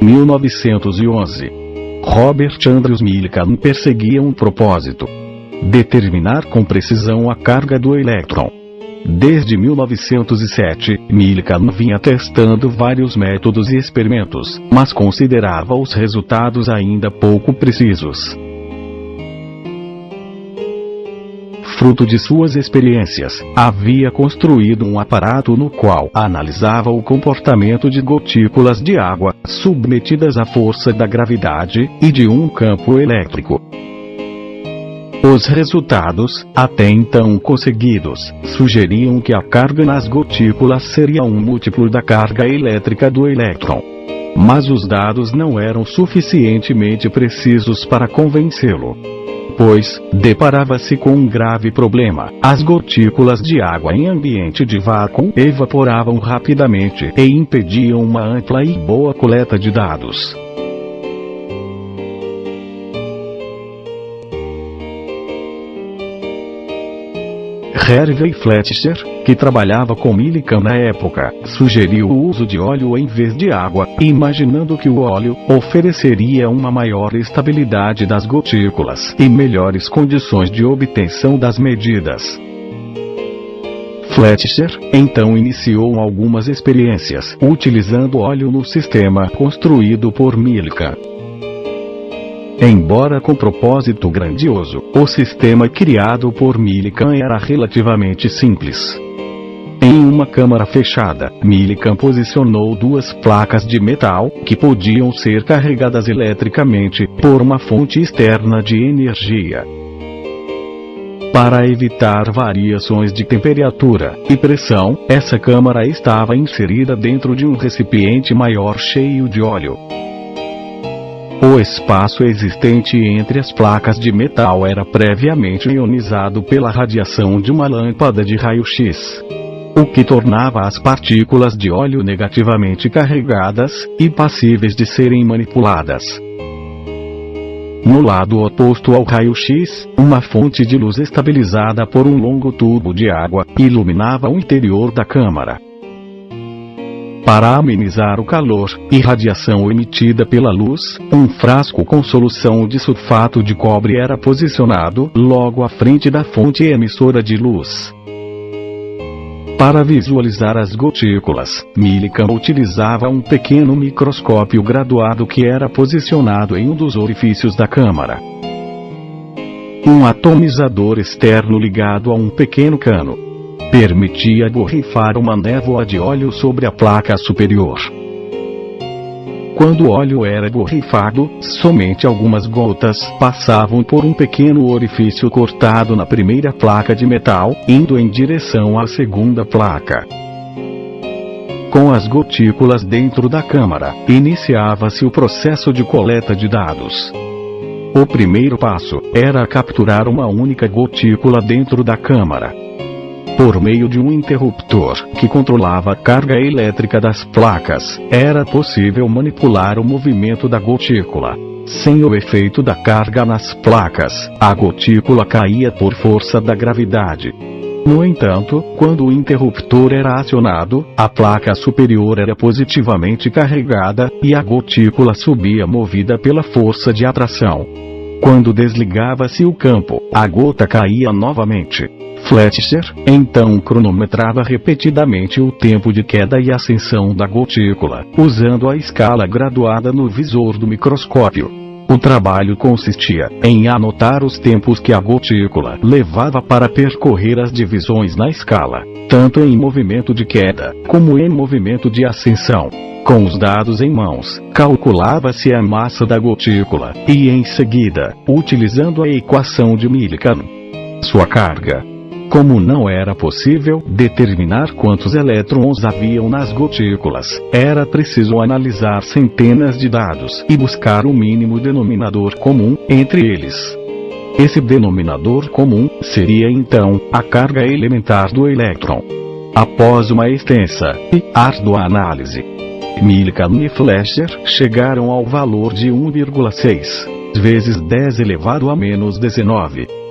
1911. Robert Andrews Millikan perseguia um propósito: determinar com precisão a carga do elétron. Desde 1907, Millikan vinha testando vários métodos e experimentos, mas considerava os resultados ainda pouco precisos. Fruto de suas experiências, havia construído um aparato no qual analisava o comportamento de gotículas de água, submetidas à força da gravidade, e de um campo elétrico. Os resultados, até então conseguidos, sugeriam que a carga nas gotículas seria um múltiplo da carga elétrica do elétron. Mas os dados não eram suficientemente precisos para convencê-lo. Pois, deparava-se com um grave problema: as gotículas de água em ambiente de vácuo evaporavam rapidamente e impediam uma ampla e boa coleta de dados. Harvey Fletcher, que trabalhava com Millikan na época, sugeriu o uso de óleo em vez de água, imaginando que o óleo ofereceria uma maior estabilidade das gotículas e melhores condições de obtenção das medidas. Fletcher, então, iniciou algumas experiências utilizando óleo no sistema construído por Millikan. Embora com propósito grandioso, o sistema criado por Millikan era relativamente simples. Em uma câmara fechada, Millikan posicionou duas placas de metal, que podiam ser carregadas eletricamente por uma fonte externa de energia. Para evitar variações de temperatura e pressão, essa câmara estava inserida dentro de um recipiente maior cheio de óleo. O espaço existente entre as placas de metal era previamente ionizado pela radiação de uma lâmpada de raio-x, o que tornava as partículas de óleo negativamente carregadas e passíveis de serem manipuladas. No lado oposto ao raio-x, uma fonte de luz estabilizada por um longo tubo de água iluminava o interior da câmara. Para amenizar o calor e radiação emitida pela luz, um frasco com solução de sulfato de cobre era posicionado logo à frente da fonte emissora de luz. Para visualizar as gotículas, Millikan utilizava um pequeno microscópio graduado que era posicionado em um dos orifícios da câmara. Um atomizador externo ligado a um pequeno cano permitia borrifar uma névoa de óleo sobre a placa superior. Quando o óleo era borrifado, somente algumas gotas passavam por um pequeno orifício cortado na primeira placa de metal, indo em direção à segunda placa. Com as gotículas dentro da câmara, iniciava-se o processo de coleta de dados. O primeiro passo era capturar uma única gotícula dentro da câmara. Por meio de um interruptor que controlava a carga elétrica das placas, era possível manipular o movimento da gotícula. Sem o efeito da carga nas placas, a gotícula caía por força da gravidade. No entanto, quando o interruptor era acionado, a placa superior era positivamente carregada e a gotícula subia movida pela força de atração. Quando desligava-se o campo, a gota caía novamente. Fletcher, então, cronometrava repetidamente o tempo de queda e ascensão da gotícula, usando a escala graduada no visor do microscópio. O trabalho consistia em anotar os tempos que a gotícula levava para percorrer as divisões na escala, tanto em movimento de queda, como em movimento de ascensão. Com os dados em mãos, calculava-se a massa da gotícula, e em seguida, utilizando a equação de Millikan, sua carga. Como não era possível determinar quantos elétrons haviam nas gotículas, era preciso analisar centenas de dados e buscar o mínimo denominador comum entre eles. Esse denominador comum seria então a carga elementar do elétron. Após uma extensa e árdua análise, Millikan e Fletcher chegaram ao valor de 1,6 vezes 10 elevado a menos 19.